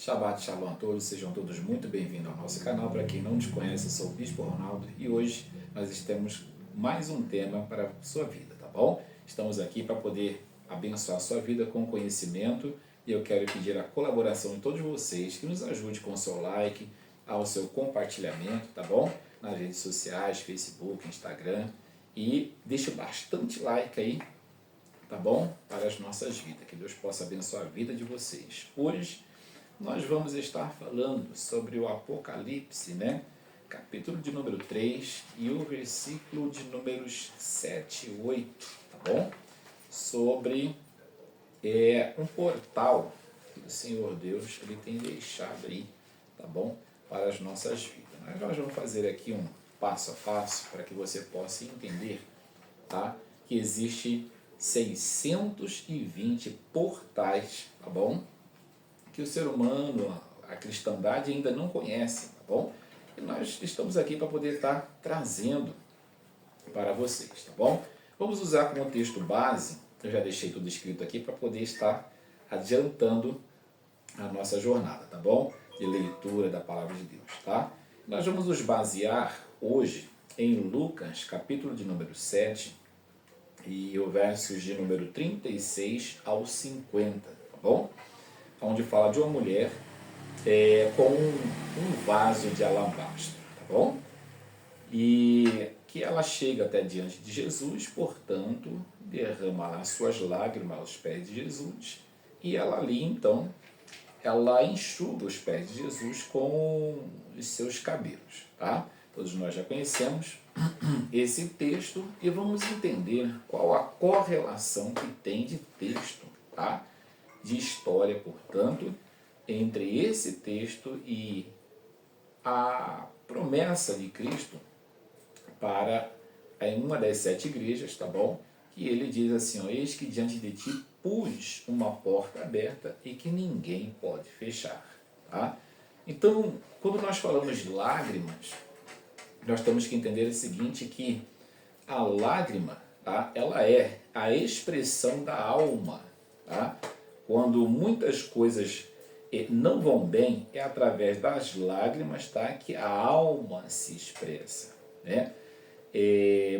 Shabbat Shalom a todos, sejam todos muito bem-vindos ao nosso canal. Para quem não nos conhece, eu sou o Bispo Ronaldo e hoje nós temos mais um tema para a sua vida, tá bom? Estamos aqui para poder abençoar a sua vida com conhecimento e eu quero pedir a colaboração de todos vocês que nos ajude com o seu like, ao seu compartilhamento, tá bom? Nas redes sociais, Facebook, Instagram, e deixe bastante like aí, tá bom? Para as nossas vidas, que Deus possa abençoar a vida de vocês. Hoje nós vamos estar falando sobre o Apocalipse, né? Capítulo de número 3 e o versículo de números 7 e 8, tá bom? Sobre um portal que o Senhor Deus ele tem deixado aí, tá bom? Para as nossas vidas. Nós vamos fazer aqui um passo a passo para que você possa entender, tá? Que existe 620 portais, tá bom? Que o ser humano, a cristandade ainda não conhece, tá bom? E nós estamos aqui para poder estar trazendo para vocês, tá bom? Vamos usar como texto base, eu já deixei tudo escrito aqui para poder estar adiantando a nossa jornada, tá bom? De leitura da palavra de Deus, tá? Nós vamos nos basear hoje em Lucas, capítulo de número 7 e o versos de número 36 ao 50, tá bom? Onde fala de uma mulher com um vaso de alabastro, tá bom? E que ela chega até diante de Jesus, portanto, derrama lá suas lágrimas aos pés de Jesus, e ela ali, então, ela enxuga os pés de Jesus com os seus cabelos, tá? Todos nós já conhecemos esse texto e vamos entender qual a correlação que tem de texto, tá? De história, portanto, entre esse texto e a promessa de Cristo para em uma das 7 igrejas, tá bom? Que ele diz assim, ó, eis que diante de ti pus uma porta aberta e que ninguém pode fechar, tá? Então, quando nós falamos de lágrimas, nós temos que entender o seguinte, que a lágrima, tá? Ela é a expressão da alma, tá? Quando muitas coisas não vão bem, é através das lágrimas, tá? Que a alma se expressa, né?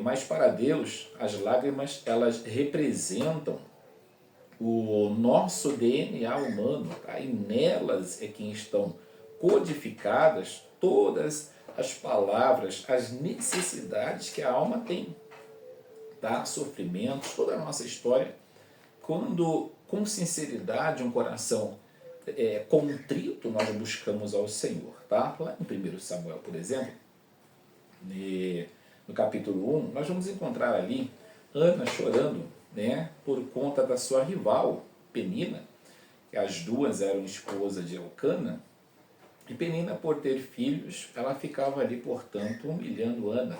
Mas para Deus, as lágrimas, elas representam o nosso DNA humano, tá? E nelas é que estão codificadas todas as palavras, as necessidades que a alma tem, tá? Sofrimentos, toda a nossa história. Quando com sinceridade, um coração contrito, nós buscamos ao Senhor, tá? Lá em 1 Samuel, por exemplo, no capítulo 1, nós vamos encontrar ali Ana chorando, né, por conta da sua rival, Penina, que as duas eram esposas de Elcana, e Penina, por ter filhos, ela ficava ali, portanto, humilhando Ana.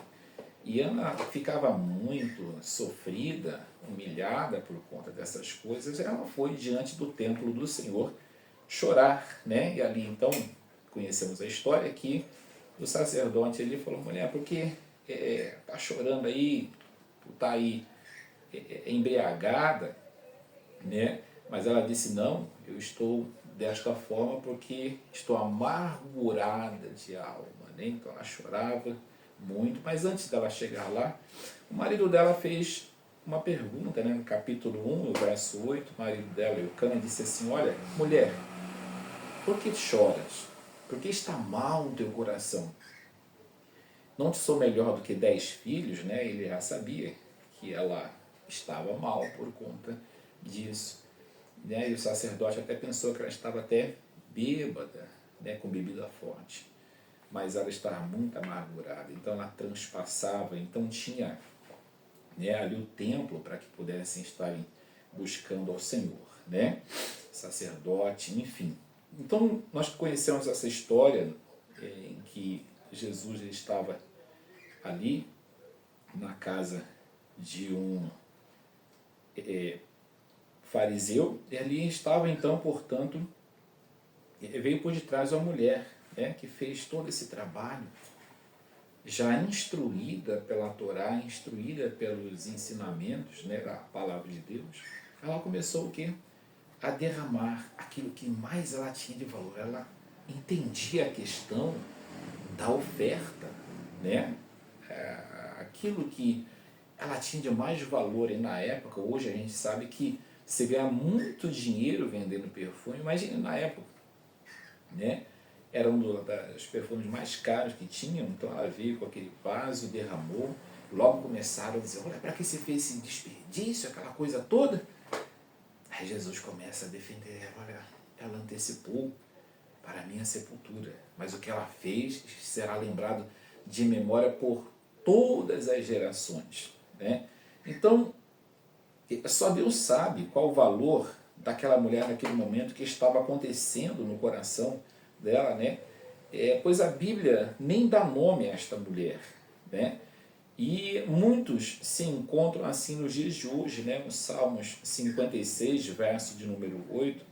E Ana ficava muito sofrida, humilhada por conta dessas coisas. Ela foi diante do templo do Senhor chorar, né? E ali, então, conhecemos a história que o sacerdote ele falou, mulher, por que tá chorando aí, tu tá aí embriagada, né? Mas ela disse, não, eu estou desta forma porque estou amargurada de alma, né? Então ela chorava muito, mas antes dela chegar lá, o marido dela fez uma pergunta, né? No capítulo 1, no verso 8, o marido dela, Eucana, disse assim, olha, mulher, por que choras? Por que está mal no teu coração? Não te sou melhor do que 10 filhos, né? Ele já sabia que ela estava mal por conta disso, né? E o sacerdote até pensou que ela estava até bêbada, né? Com bebida forte, mas ela estava muito amargurada, então ela transpassava, então tinha, né, ali o templo para que pudessem estar buscando ao Senhor, né? Sacerdote, enfim. Então nós conhecemos essa história em que Jesus ele estava ali na casa de um fariseu, e ali estava então, portanto, veio por detrás uma mulher, né, que fez todo esse trabalho, já instruída pela Torá, instruída pelos ensinamentos, né, da palavra de Deus. Ela começou o quê? a derramar aquilo que mais ela tinha de valor. Ela entendia a questão da oferta, né? Aquilo que ela tinha de mais valor, e na época, hoje a gente sabe que você ganha muito dinheiro vendendo perfume. Imagine na época, né? Era um dos perfumes mais caros que tinham, então ela veio com aquele vaso, derramou, logo começaram a dizer, olha, para que você fez esse desperdício, aquela coisa toda? Aí Jesus começa a defender, olha, ela antecipou para a minha sepultura, mas o que ela fez será lembrado de memória por todas as gerações, né? Então, só Deus sabe qual o valor daquela mulher naquele momento que estava acontecendo no coração dela, né? Pois a Bíblia nem dá nome a esta mulher, né? E muitos se encontram assim nos dias de hoje, né? No Salmos 56, verso de número 8,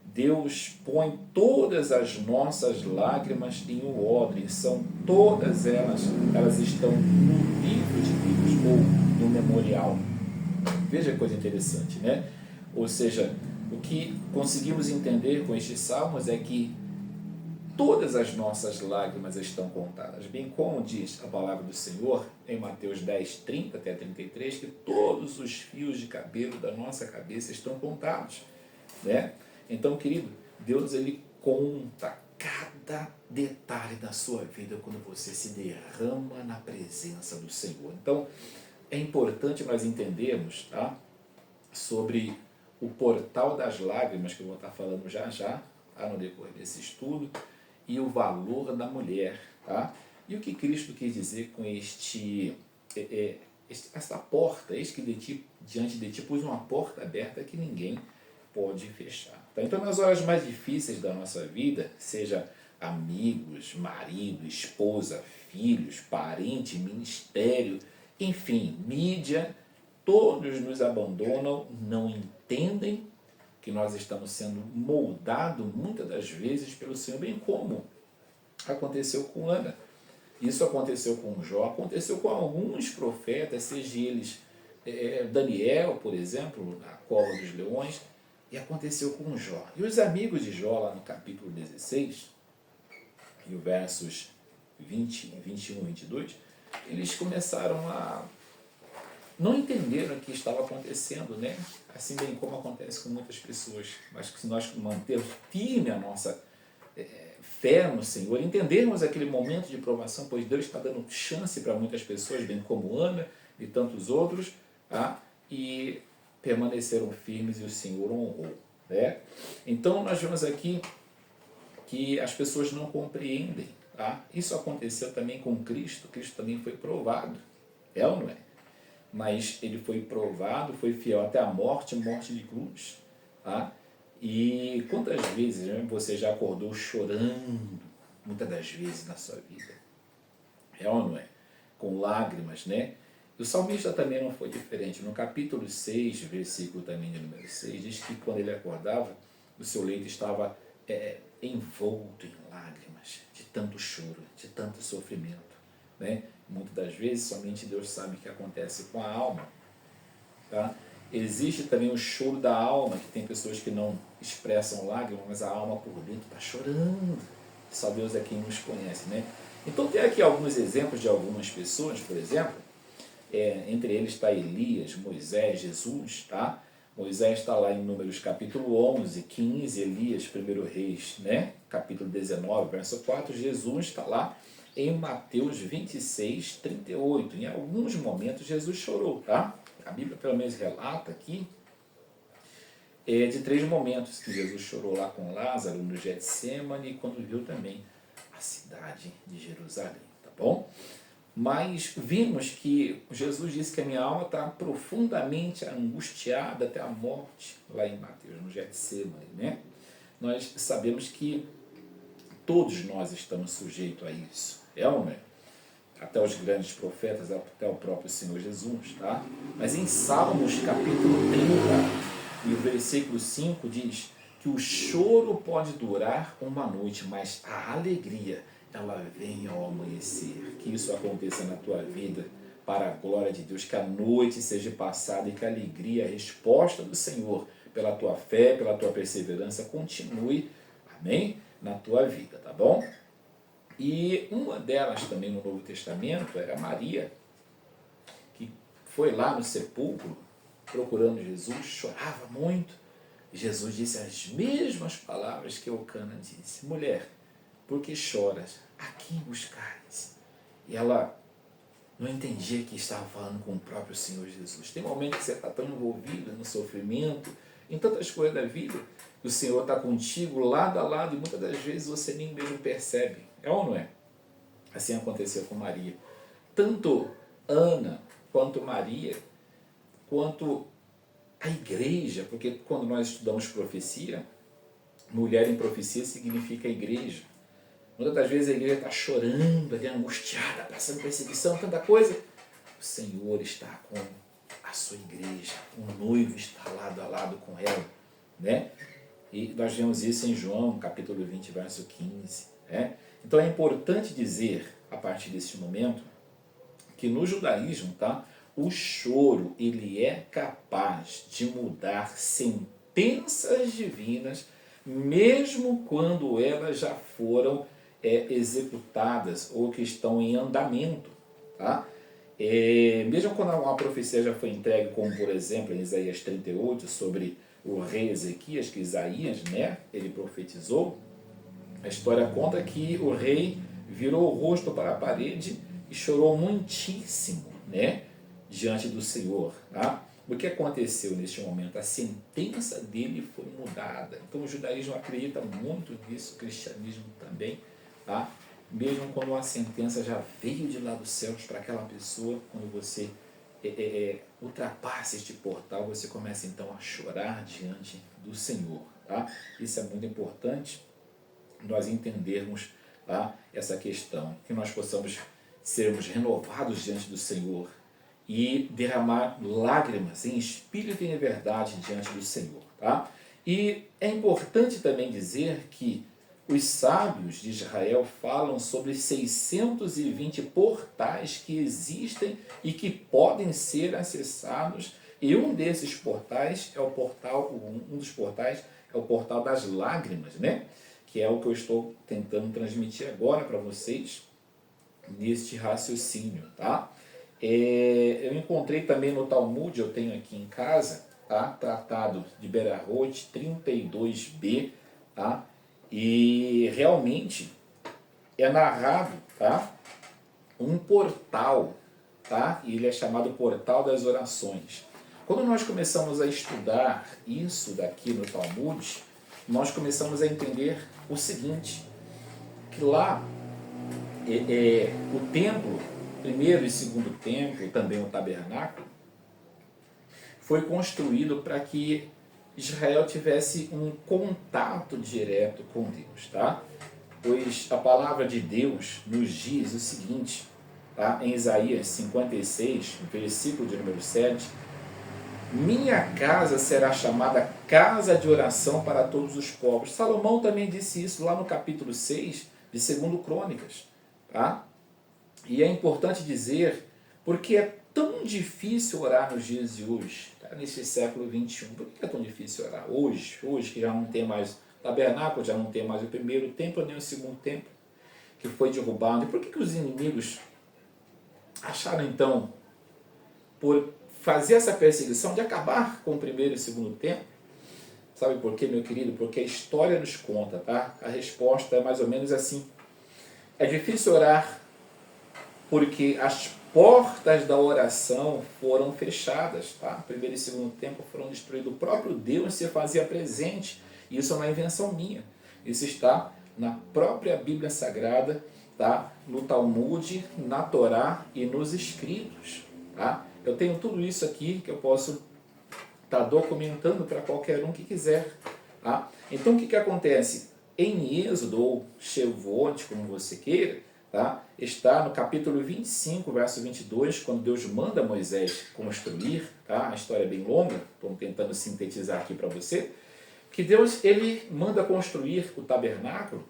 Deus põe todas as nossas lágrimas em um odre, são todas elas estão no livro de Deus, ou no memorial. Veja que coisa interessante, né? Ou seja, o que conseguimos entender com estes salmos é que todas as nossas lágrimas estão contadas, bem como diz a palavra do Senhor em Mateus 10, 30 até 33, que todos os fios de cabelo da nossa cabeça estão contados, né? Então, querido, Deus ele conta cada detalhe da sua vida quando você se derrama na presença do Senhor. Então, é importante nós entendermos, tá, sobre o portal das lágrimas, que eu vou estar falando já já, tá, no decorrer desse estudo, e o valor da mulher, tá? E o que Cristo quis dizer com essa porta, eis que diante de ti pus uma porta aberta que ninguém pode fechar. Tá? Então, nas horas mais difíceis da nossa vida, seja amigos, marido, esposa, filhos, parente, ministério, enfim, mídia, todos nos abandonam, não entendem que nós estamos sendo moldados muitas das vezes pelo Senhor, bem como aconteceu com Ana. Isso aconteceu com Jó, aconteceu com alguns profetas, seja eles Daniel, por exemplo, na cova dos leões, e aconteceu com Jó. E os amigos de Jó, lá no capítulo 16, e os versos 20, 21 e 22, eles começaram a não entenderam o que estava acontecendo, né? Assim bem como acontece com muitas pessoas. Mas que se nós mantermos firme a nossa fé no Senhor, entendermos aquele momento de provação, pois Deus está dando chance para muitas pessoas, bem como Ana e tantos outros, tá? E permaneceram firmes e o Senhor honrou, né? Então nós vemos aqui que as pessoas não compreendem, tá? Isso aconteceu também com Cristo. Cristo também foi provado, é ou não é? Mas ele foi provado, foi fiel até a morte de cruz, tá? E quantas vezes, né, você já acordou chorando, muitas das vezes na sua vida, é ou não é? Com lágrimas, né? E o salmista também não foi diferente. No capítulo 6, versículo também de número 6, diz que quando ele acordava, o seu leito estava envolto em lágrimas, de tanto choro, de tanto sofrimento, né? Muitas das vezes somente Deus sabe o que acontece com a alma, tá? Existe também o choro da alma, que tem pessoas que não expressam lágrimas, mas a alma por dentro está chorando. Só Deus é quem nos conhece, né? Então tem aqui alguns exemplos de algumas pessoas, por exemplo, entre eles está Elias, Moisés, Jesus, tá? Moisés está lá em Números capítulo 11, 15, Elias, 1 Reis, né? Capítulo 19, verso 4, Jesus está lá em Mateus 26, 38. Em alguns momentos Jesus chorou, tá? A Bíblia pelo menos relata aqui de 3 momentos que Jesus chorou lá com Lázaro no Getsemane, quando viu também a cidade de Jerusalém, tá bom? Mas vimos que Jesus disse que a minha alma está profundamente angustiada até a morte, lá em Mateus, no Getsemane, né? Nós sabemos que todos nós estamos sujeitos a isso, é ou não é? Até os grandes profetas, até o próprio Senhor Jesus, tá? Mas em Salmos capítulo 30, e o versículo 5 diz que o choro pode durar uma noite, mas a alegria, ela vem ao amanhecer. Que isso aconteça na tua vida, para a glória de Deus, que a noite seja passada e que a alegria, a resposta do Senhor pela tua fé, pela tua perseverança, continue, amém, na tua vida, tá bom? E uma delas também no Novo Testamento era Maria, que foi lá no sepulcro procurando Jesus, chorava muito. Jesus disse as mesmas palavras que Eucana disse: mulher, por que choras? A quem buscares? E ela não entendia que estava falando com o próprio Senhor Jesus. Tem momentos que você está tão envolvido no sofrimento, em tantas coisas da vida, que o Senhor está contigo lado a lado e muitas das vezes você nem mesmo percebe. É ou não é? Assim aconteceu com Maria. Tanto Ana quanto Maria, quanto a igreja, porque quando nós estudamos profecia, mulher em profecia significa igreja. Muitas das vezes a igreja está chorando, ali, angustiada, passando perseguição, tanta coisa. O Senhor está com a sua igreja, o noivo está lado a lado com ela, né? E nós vemos isso em João, capítulo 20, verso 15. Né? Então é importante dizer, a partir desse momento, que no judaísmo, tá, o choro ele é capaz de mudar sentenças divinas, mesmo quando elas já foram executadas ou que estão em andamento. Tá? Mesmo quando uma profecia já foi entregue, como por exemplo em Isaías 38, sobre o rei Ezequias, que Isaías, né, ele profetizou, a história conta que o rei virou o rosto para a parede e chorou muitíssimo, né, diante do Senhor. Tá? O que aconteceu neste momento? A sentença dele foi mudada. Então o judaísmo acredita muito nisso, o cristianismo também. Tá? Mesmo quando uma sentença já veio de lá dos céus para aquela pessoa, quando você ultrapassa este portal, você começa então a chorar diante do Senhor. Tá? Isso é muito importante, nós entendermos, tá, essa questão, que nós possamos sermos renovados diante do Senhor e derramar lágrimas em espírito e em verdade diante do Senhor. Tá? E é importante também dizer que os sábios de Israel falam sobre 620 portais que existem e que podem ser acessados, e um desses portais é o portal, um dos portais é o portal das lágrimas, né? Que é o que eu estou tentando transmitir agora para vocês neste raciocínio, tá? Eu encontrei também no Talmud, eu tenho aqui em casa, tá? Tratado de Berahot 32b, tá? E realmente é narrado, tá, um portal, tá? E ele é chamado Portal das Orações. Quando nós começamos a estudar isso daqui no Talmud, nós começamos a entender o seguinte, que lá o templo, primeiro e segundo templo, também o tabernáculo, foi construído para que Israel tivesse um contato direto com Deus, tá? Pois a palavra de Deus nos diz o seguinte, tá? Em Isaías 56, versículo de número 7, minha casa será chamada casa de oração para todos os povos. Salomão também disse isso lá no capítulo 6 de 2 Crônicas, tá? E é importante dizer, porque é tão difícil orar nos dias de hoje, tá? Nesse século 21. Por que é tão difícil orar hoje? Hoje que já não tem mais tabernáculo, já não tem mais o primeiro templo, nem o segundo templo, que foi derrubado. E por que os inimigos acharam então, por fazer essa perseguição, de acabar com o primeiro e o segundo templo? Sabe por quê, meu querido? Porque a história nos conta, tá? A resposta é mais ou menos assim. É difícil orar porque as portas da oração foram fechadas, tá? Primeiro e segundo templo foram destruídos. O próprio Deus se fazia presente. Isso é uma invenção minha. Isso está na própria Bíblia Sagrada, tá? No Talmud, na Torá e nos escritos, tá? Eu tenho tudo isso aqui que eu posso estar documentando para qualquer um que quiser, tá? Então o que acontece? Em Êxodo, ou Shavuot, como você queira, tá? Está no capítulo 25, verso 22, quando Deus manda Moisés construir, tá? A história é bem longa, estou tentando sintetizar aqui para você, que Deus ele manda construir o tabernáculo,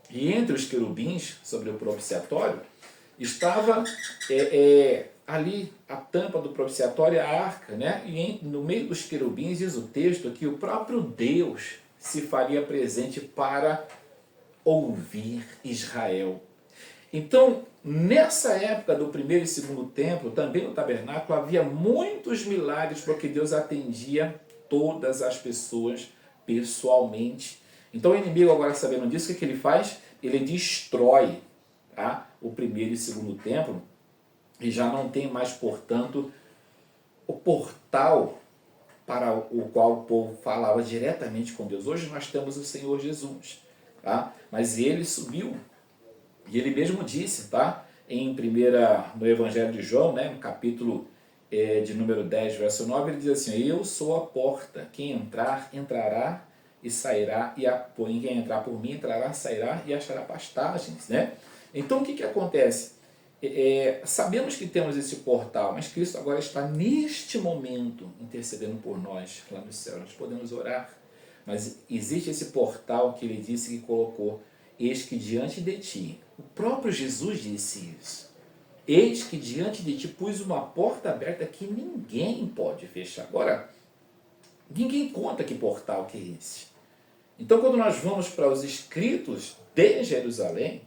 e entre os querubins, sobre o propiciatório, estava ali a tampa do propiciatório, a arca, né? E no meio dos querubins diz o texto que o próprio Deus se faria presente para ouvir Israel. Então, nessa época do primeiro e segundo templo, também no tabernáculo, havia muitos milagres porque Deus atendia todas as pessoas pessoalmente. Então o inimigo, agora sabendo disso, o que ele faz? Ele destrói, tá, o primeiro e segundo templo e já não tem mais, portanto, o portal para o qual o povo falava diretamente com Deus. Hoje nós temos o Senhor Jesus, tá? Mas ele subiu e ele mesmo disse, tá? No Evangelho de João, né, no capítulo de número 10, verso 9, ele diz assim: eu sou a porta, quem entrar, entrará e sairá, e quem entrar por mim, entrará, sairá e achará pastagens, né? Então o que acontece? Sabemos que temos esse portal, mas Cristo agora está neste momento intercedendo por nós lá no céu. Nós podemos orar, mas existe esse portal que ele disse que colocou: eis que diante de ti, o próprio Jesus disse isso, eis que diante de ti pus uma porta aberta que ninguém pode fechar. Agora, ninguém conta que portal que é esse. Então, quando nós vamos para os escritos de Jerusalém,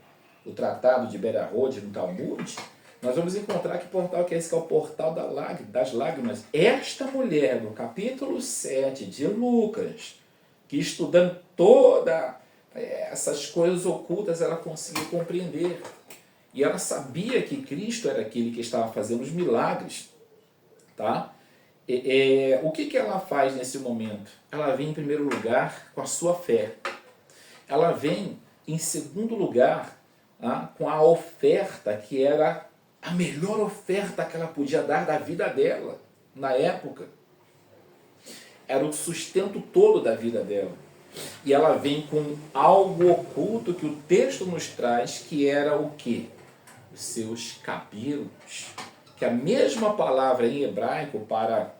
o tratado de Berahode no Talmud, nós vamos encontrar que portal que é esse, que é o portal das lágrimas. Esta mulher, no capítulo 7 de Lucas, que estudando todas essas coisas ocultas, ela conseguiu compreender. E ela sabia que Cristo era aquele que estava fazendo os milagres. Tá? O que ela faz nesse momento? Ela vem em primeiro lugar com a sua fé. Ela vem em segundo lugar, tá, com a oferta que era a melhor oferta que ela podia dar da vida dela na época. Era o sustento todo da vida dela. E ela vem com algo oculto que o texto nos traz, que era o quê? Os seus cabelos. Que a mesma palavra em hebraico para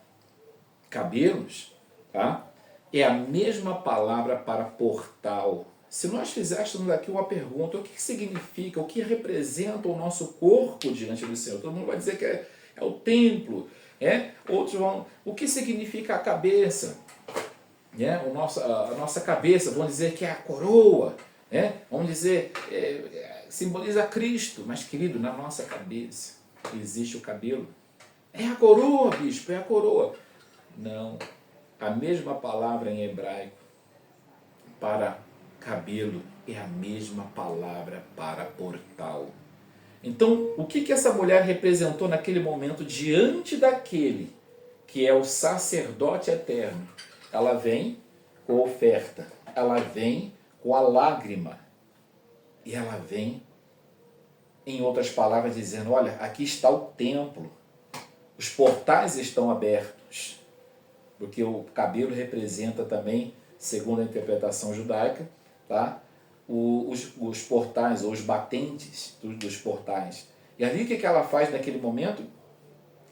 cabelos, tá, é a mesma palavra para portal. Se nós fizéssemos aqui uma pergunta: o que significa, o que representa o nosso corpo diante do Senhor? Todo mundo vai dizer que é o templo. Outros vão: o que significa a cabeça? A nossa cabeça, vão dizer que é a coroa. Vamos dizer, simboliza Cristo. Mas, querido, na nossa cabeça existe o cabelo. É a coroa, bispo, é a coroa. Não. A mesma palavra em hebraico para cabelo é a mesma palavra para portal. Então, o que essa mulher representou naquele momento diante daquele que é o sacerdote eterno? Ela vem com a oferta, ela vem com a lágrima, e ela vem, em outras palavras, dizendo: olha, aqui está o templo, os portais estão abertos, porque o cabelo representa também, segundo a interpretação judaica, tá, os portais, ou os batentes dos portais. E ali o que ela faz naquele momento?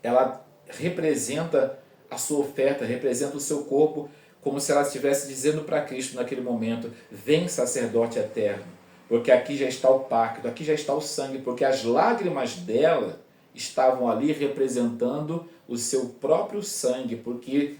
Ela representa a sua oferta, representa o seu corpo, como se ela estivesse dizendo para Cristo naquele momento: vem, sacerdote eterno, porque aqui já está o pacto, aqui já está o sangue, porque as lágrimas dela estavam ali representando o seu próprio sangue, porque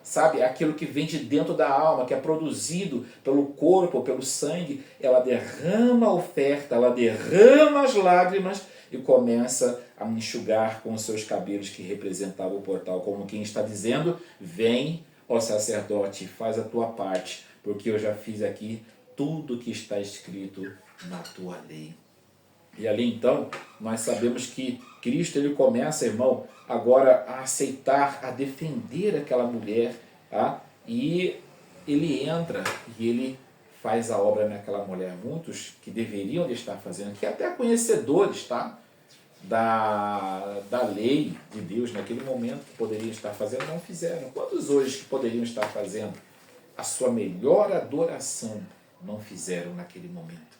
sabe, aquilo que vem de dentro da alma, que é produzido pelo corpo, pelo sangue. Ela derrama a oferta, ela derrama as lágrimas e começa a enxugar com os seus cabelos, que representavam o portal, como quem está dizendo: vem, ó sacerdote, faz a tua parte, porque eu já fiz aqui tudo que está escrito na tua lei. E ali então, nós sabemos que Cristo, ele começa, irmão, agora a aceitar, a defender aquela mulher, tá? E ele entra e ele faz a obra naquela mulher. Muitos que deveriam de estar fazendo, que até conhecedores, tá, da lei de Deus naquele momento, que poderiam estar fazendo, não fizeram. Quantos hoje que poderiam estar fazendo a sua melhor adoração não fizeram naquele momento?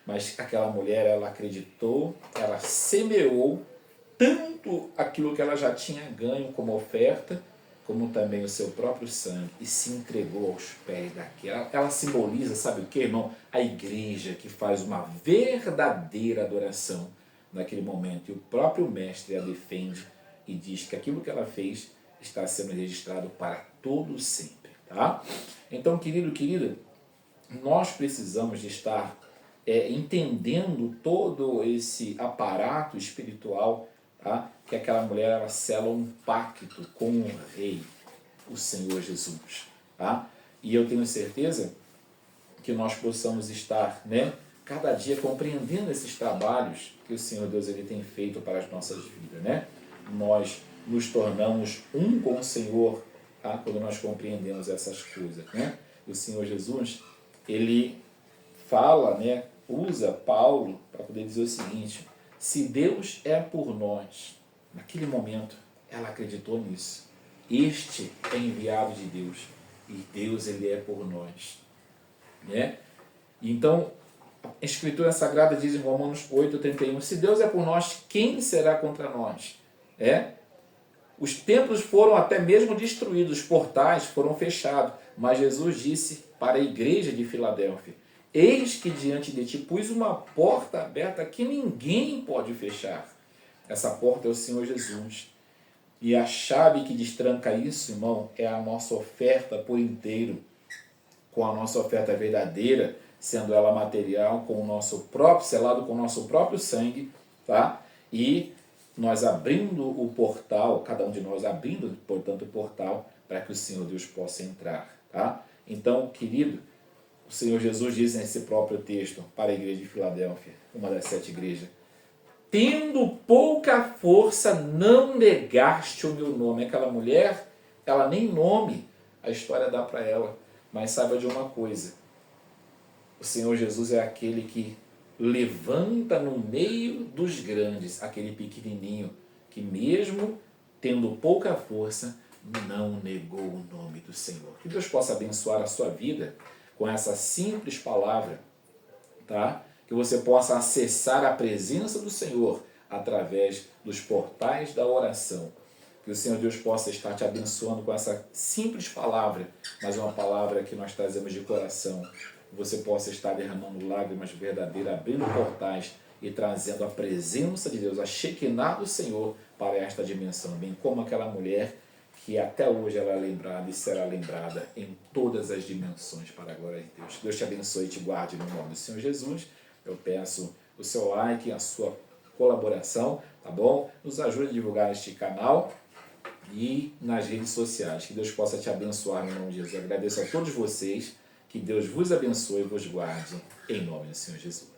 Mas aquela mulher, ela acreditou, ela semeou tanto aquilo que ela já tinha ganho como oferta, como também o seu próprio sangue, e se entregou aos pés daquela. Ela simboliza, sabe o que, irmão? A igreja, que faz uma verdadeira adoração naquele momento. E o próprio mestre a defende e diz que aquilo que ela fez está sendo registrado para todo sempre. Tá? Então, querido, querida, nós precisamos de estar entendendo todo esse aparato espiritual, tá? Que aquela mulher ela sela um pacto com o rei, o Senhor Jesus. Tá? E eu tenho certeza que nós possamos estar, né, cada dia compreendendo esses trabalhos que o Senhor Deus ele tem feito para as nossas vidas. Né? Nós nos tornamos um com o Senhor, tá? Quando nós compreendemos essas coisas. Né? O Senhor Jesus, ele fala, né, usa Paulo para poder dizer o seguinte: se Deus é por nós, naquele momento ela acreditou nisso. Este é enviado de Deus e Deus ele é por nós. Né? Então, a Escritura Sagrada diz em Romanos 8:31, se Deus é por nós, quem será contra nós? Os templos foram até mesmo destruídos, os portais foram fechados, mas Jesus disse para a igreja de Filadélfia: eis que diante de ti pus uma porta aberta que ninguém pode fechar. Essa porta é o Senhor Jesus. E a chave que destranca isso, irmão, é a nossa oferta por inteiro, com a nossa oferta verdadeira, sendo ela material, com o nosso próprio, selado com o nosso próprio sangue, tá? E nós abrindo o portal, cada um de nós abrindo, portanto, o portal, para que o Senhor Deus possa entrar, tá? Então, querido, o Senhor Jesus diz nesse próprio texto para a igreja de Filadélfia, uma das 7 igrejas: tendo pouca força, não negaste o meu nome. Aquela mulher, ela nem nome a história dá para ela, mas saiba de uma coisa: o Senhor Jesus é aquele que levanta no meio dos grandes aquele pequenininho que, mesmo tendo pouca força, não negou o nome do Senhor. Que Deus possa abençoar a sua vida com essa simples palavra, tá? Que você possa acessar a presença do Senhor através dos portais da oração. Que o Senhor Deus possa estar te abençoando com essa simples palavra, mas uma palavra que nós trazemos de coração. Que você possa estar derramando lágrimas verdadeiras, abrindo portais e trazendo a presença de Deus, a Shekinah do Senhor para esta dimensão, bem como aquela mulher que até hoje ela é lembrada e será lembrada em todas as dimensões para a glória de Deus. Deus te abençoe e te guarde no nome do Senhor Jesus. Eu peço o seu like, a sua colaboração, tá bom? Nos ajude a divulgar este canal e nas redes sociais. Que Deus possa te abençoar no nome de Jesus. Eu agradeço a todos vocês. Que Deus vos abençoe e vos guarde em nome do Senhor Jesus.